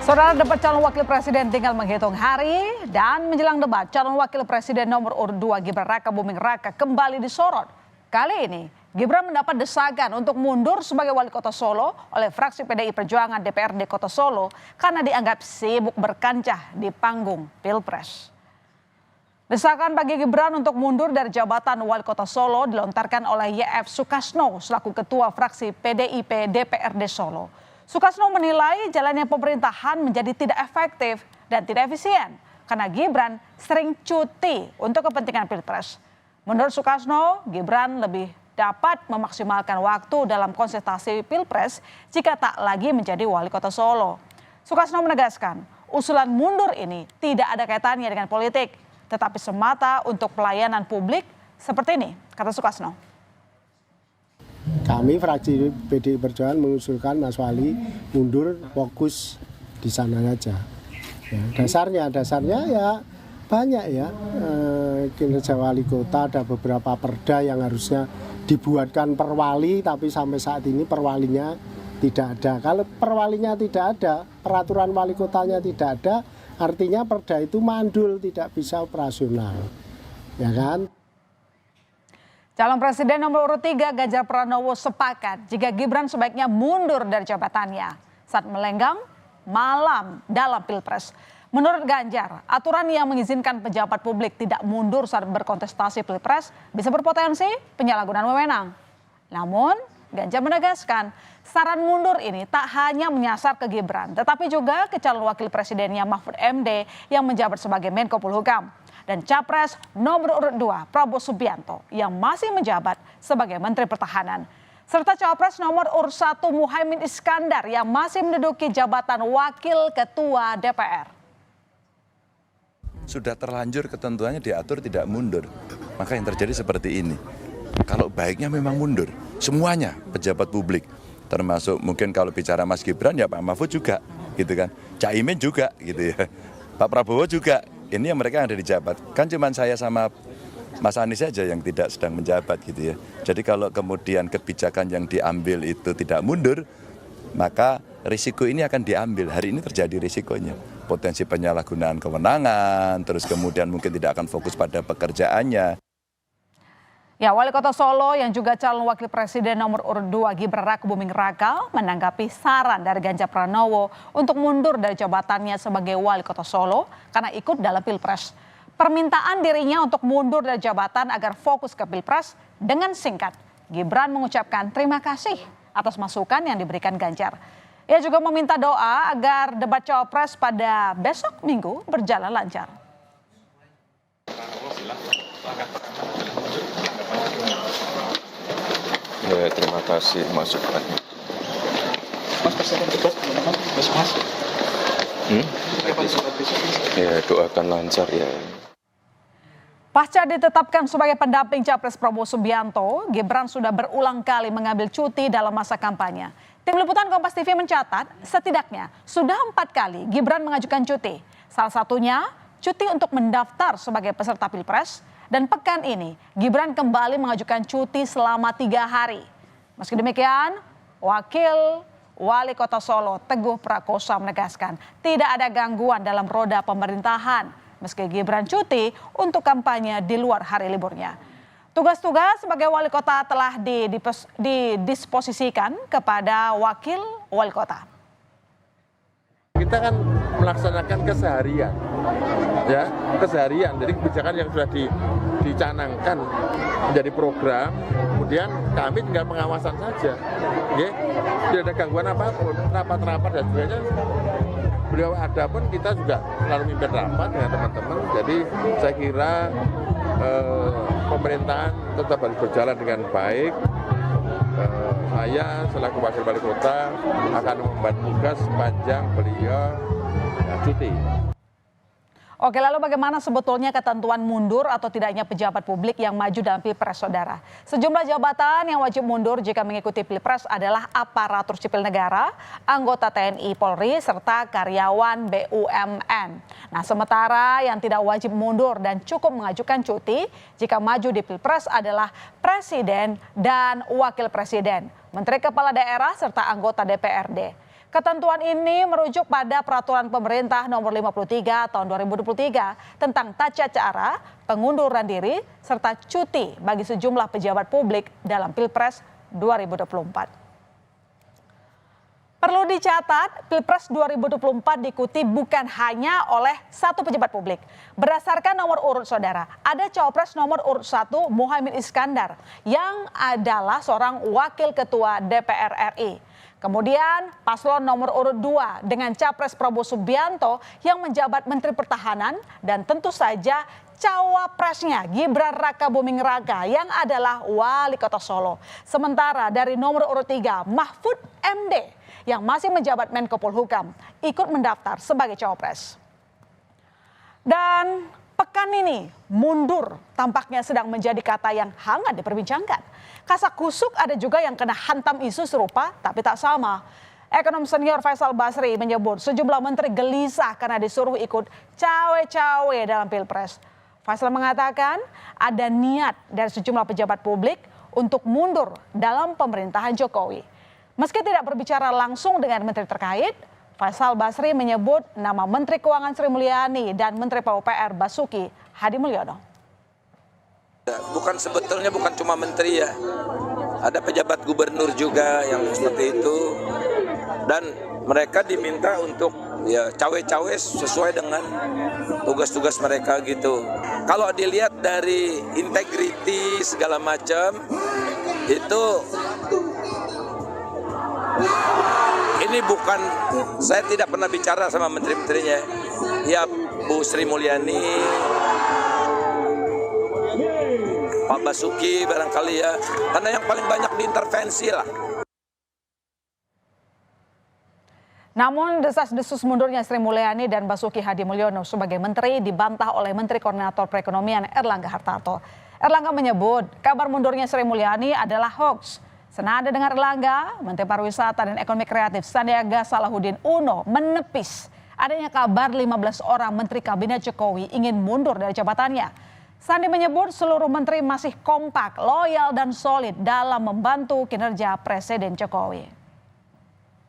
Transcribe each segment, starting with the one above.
Saudara, debat calon wakil presiden tinggal menghitung hari dan menjelang debat calon wakil presiden nomor urut 2 Gibran Rakabuming Raka kembali disorot. Kali ini Gibran mendapat desakan untuk mundur sebagai wali kota Solo oleh fraksi PDI Perjuangan DPRD Kota Solo karena dianggap sibuk berkancah di panggung Pilpres. Desakan bagi Gibran untuk mundur dari jabatan wali kota Solo dilontarkan oleh YF Sukasno selaku ketua fraksi PDIP DPRD Solo. Sukasno menilai jalannya pemerintahan menjadi tidak efektif dan tidak efisien karena Gibran sering cuti untuk kepentingan Pilpres. Menurut Sukasno, Gibran lebih dapat memaksimalkan waktu dalam konsentrasi Pilpres jika tak lagi menjadi wali kota Solo. Sukasno menegaskan, usulan mundur ini tidak ada kaitannya dengan politik, tetapi semata untuk pelayanan publik seperti ini, kata Sukasno. Kami fraksi PDI Perjuangan mengusulkan Mas Wali mundur, fokus di sana saja. Ya, dasarnya ya banyak ya, kinerja wali kota, ada beberapa perda yang harusnya dibuatkan perwali, tapi sampai saat ini perwalinya tidak ada. Kalau perwalinya tidak ada, peraturan wali kotanya tidak ada, artinya perda itu mandul, tidak bisa operasional. Ya kan? Calon Presiden nomor urut 3 Ganjar Pranowo sepakat jika Gibran sebaiknya mundur dari jabatannya saat melenggang malam dalam Pilpres. Menurut Ganjar, aturan yang mengizinkan pejabat publik tidak mundur saat berkontestasi Pilpres bisa berpotensi penyalahgunaan wewenang. Namun, Ganjar menegaskan saran mundur ini tak hanya menyasar ke Gibran, tetapi juga ke calon wakil presidennya Mahfud MD yang menjabat sebagai Menko Polhukam. Dan Capres nomor urut 2 Prabowo Subianto yang masih menjabat sebagai Menteri Pertahanan. Serta Capres nomor urut 1 Muhaimin Iskandar yang masih menduduki jabatan Wakil Ketua DPR. Sudah terlanjur ketentuannya diatur tidak mundur, maka yang terjadi seperti ini. Kalau baiknya memang mundur, semuanya pejabat publik, termasuk mungkin kalau bicara Mas Gibran ya Pak Mahfud juga, gitu kan, Cak Imin juga, gitu ya, Pak Prabowo juga. Ini yang mereka yang ada di jabat, kan cuma saya sama Mas Anies saja yang tidak sedang menjabat gitu ya. Jadi kalau kemudian kebijakan yang diambil itu tidak mundur, maka risiko ini akan diambil. Hari ini terjadi risikonya, potensi penyalahgunaan kewenangan, terus kemudian mungkin tidak akan fokus pada pekerjaannya. Ya, Wali Kota Solo yang juga calon wakil presiden nomor urut 2 Gibran Rakabuming Raka menanggapi saran dari Ganjar Pranowo untuk mundur dari jabatannya sebagai Wali Kota Solo karena ikut dalam Pilpres. Permintaan dirinya untuk mundur dari jabatan agar fokus ke Pilpres dengan singkat. Gibran mengucapkan terima kasih atas masukan yang diberikan Ganjar. Ia juga meminta doa agar debat Cawapres pada besok Minggu berjalan lancar. Ya, terima kasih masukannya. Mas persiapan debat besok Mas. Ya, doakan lancar ya. Pasca ditetapkan sebagai pendamping Capres Prabowo Subianto, Gibran sudah berulang kali mengambil cuti dalam masa kampanye. Tim Liputan Kompas TV mencatat setidaknya sudah 4 kali Gibran mengajukan cuti. Salah satunya cuti untuk mendaftar sebagai peserta Pilpres. Dan pekan ini Gibran kembali mengajukan cuti selama 3 hari. Meski demikian, Wakil Wali Kota Solo Teguh Prakosa menegaskan tidak ada gangguan dalam roda pemerintahan meski Gibran cuti untuk kampanye di luar hari liburnya. Tugas-tugas sebagai wali kota telah didisposisikan kepada Wakil Wali Kota. Kita kan melaksanakan keseharian, ya keseharian. Jadi kebijakan yang sudah dicanangkan menjadi program, kemudian kami tinggal pengawasan saja. Oke? Tidak ada gangguan apapun, rapat-rapat dan sebagainya. Beliau ada pun kita juga selalu mimpin rapat dengan teman-teman. Jadi saya kira pemerintahan tetap harus berjalan dengan baik. Saya selaku wakil wali kota akan membantu tugas sepanjang beliau cuti. Oke, lalu bagaimana sebetulnya ketentuan mundur atau tidaknya pejabat publik yang maju dalam Pilpres, saudara? Sejumlah jabatan yang wajib mundur jika mengikuti Pilpres adalah aparatur sipil negara, anggota TNI Polri, serta karyawan BUMN. Nah, sementara yang tidak wajib mundur dan cukup mengajukan cuti jika maju di Pilpres adalah Presiden dan Wakil Presiden, Menteri Kepala Daerah, serta anggota DPRD. Ketentuan ini merujuk pada Peraturan Pemerintah Nomor 53 Tahun 2023 tentang tata cara, pengunduran diri, serta cuti bagi sejumlah pejabat publik dalam Pilpres 2024. Perlu dicatat, Pilpres 2024 diikuti bukan hanya oleh satu pejabat publik. Berdasarkan nomor urut saudara, ada Cawapres nomor urut 1 Muhaimin Iskandar yang adalah seorang wakil ketua DPR RI. Kemudian paslon nomor urut 2 dengan Capres Prabowo Subianto yang menjabat Menteri Pertahanan dan tentu saja cawapresnya Gibran Rakabuming Raka yang adalah wali kota Solo. Sementara dari nomor urut 3 Mahfud MD yang masih menjabat Menko Polhukam ikut mendaftar sebagai cawapres. Dan pekan ini mundur tampaknya sedang menjadi kata yang hangat diperbincangkan. Kasakusuk ada juga yang kena hantam isu serupa tapi tak sama. Ekonom senior Faisal Basri menyebut sejumlah menteri gelisah karena disuruh ikut cawe-cawe dalam Pilpres. Faisal mengatakan ada niat dari sejumlah pejabat publik untuk mundur dalam pemerintahan Jokowi. Meski tidak berbicara langsung dengan menteri terkait, Faisal Basri menyebut nama Menteri Keuangan Sri Mulyani dan Menteri PUPR Basuki Hadi Mulyono. Sebetulnya bukan cuma menteri ya, ada pejabat gubernur juga yang seperti itu, dan mereka diminta untuk ya cawe-cawe sesuai dengan tugas-tugas mereka gitu. Kalau dilihat dari integriti segala macam itu, ini bukan, saya tidak pernah bicara sama menteri-menterinya. Ya Bu Sri Mulyani, Pak Basuki barangkali ya, karena yang paling banyak diintervensi lah. Namun desas-desus mundurnya Sri Mulyani dan Basuki Hadi Mulyono sebagai menteri dibantah oleh Menteri Koordinator Perekonomian Erlangga Hartarto. Erlangga menyebut kabar mundurnya Sri Mulyani adalah hoax. Senada dengan Erlangga, Menteri Pariwisata dan Ekonomi Kreatif Sandiaga Salahuddin Uno menepis adanya kabar 15 orang Menteri Kabinet Jokowi ingin mundur dari jabatannya. Sandi menyebut seluruh menteri masih kompak, loyal dan solid dalam membantu kinerja Presiden Jokowi.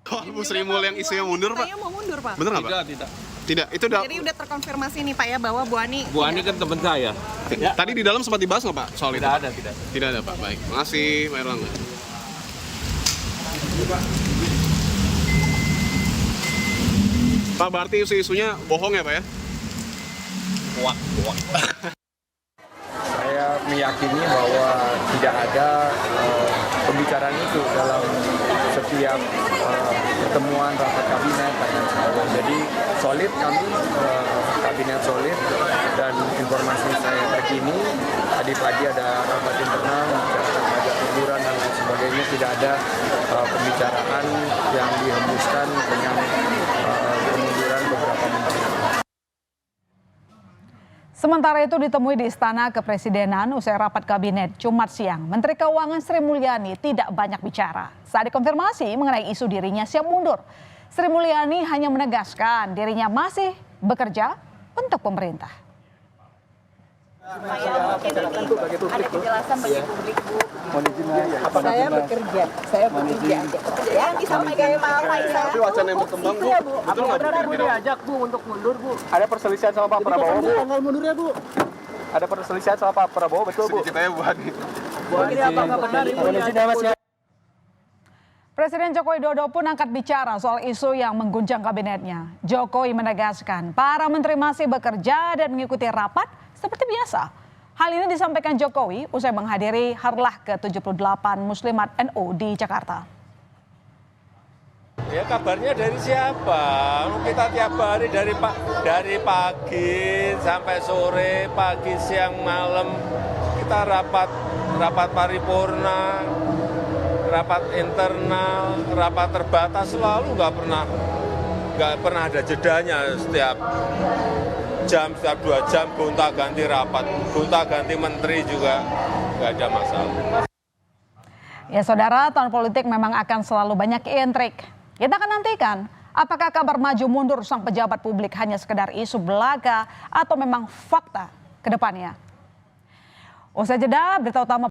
Bu Sri Mulyani yang isunya mundur, Pak? Katanya mau mundur, Pak. Bener nggak, Pak? Tidak. Itu Jadi udah terkonfirmasi nih, Pak ya, bahwa Bu Ani kan teman saya. Tadi di dalam sempat dibahas nggak, Pak, soal itu? Tidak. Tidak ada, Pak. Baik. Makasih, Pak Erlangga. Pak, berarti isu-isunya bohong ya, Pak ya? Bohong. Saya meyakini bahwa tidak ada pembicaraan itu dalam setiap pertemuan rapat kabinet dan sebagainya. Jadi solid kami, kabinet solid, dan informasi saya terkini tadi pagi ada rapat internal membicarakan pajak hiburan dan lain sebagainya. Tidak ada pembicaraan yang dihembuskan dengan kemunduran beberapa menteri. Sementara itu ditemui di Istana Kepresidenan usai rapat kabinet Jumat siang, Menteri Keuangan Sri Mulyani tidak banyak bicara. Saat dikonfirmasi mengenai isu dirinya siap mundur, Sri Mulyani hanya menegaskan dirinya masih bekerja untuk pemerintah. supaya mungkin ini ada kejelasan bagi publik, Bu. Saya bekerja aja. Yang disampaikan Pak Faisal. Tapi wacana yang berkembang, Bu. Betul nggak, Bu? Diajak, Bu, untuk mundur, Bu. Ada perselisihan sama Pak Prabowo, Bu? Tanggal mundurnya, Bu. Ada perselisihan sama Pak Prabowo, betul, Bu? Sedikit aja, Bu Hadi. Bu Ani, apa nggak benar ini? Presiden Joko Widodo pun angkat bicara soal isu yang mengguncang kabinetnya. Jokowi menegaskan para menteri masih bekerja dan mengikuti rapat seperti biasa. Hal ini disampaikan Jokowi usai menghadiri Harlah ke-78 Muslimat NU di Jakarta. Ya kabarnya dari siapa? Kita tiap hari dari pagi sampai sore, pagi, siang, malam kita rapat paripurna, rapat internal, rapat terbatas, selalu nggak pernah ada jedanya. Setiap jam, setiap 2 jam gonta-ganti rapat, gonta-ganti menteri juga nggak ada masalah. Ya saudara, tahun politik memang akan selalu banyak intrik. Kita akan nantikan apakah kabar maju mundur sang pejabat publik hanya sekedar isu belaka atau memang fakta ke depannya. Usai jeda, berita utama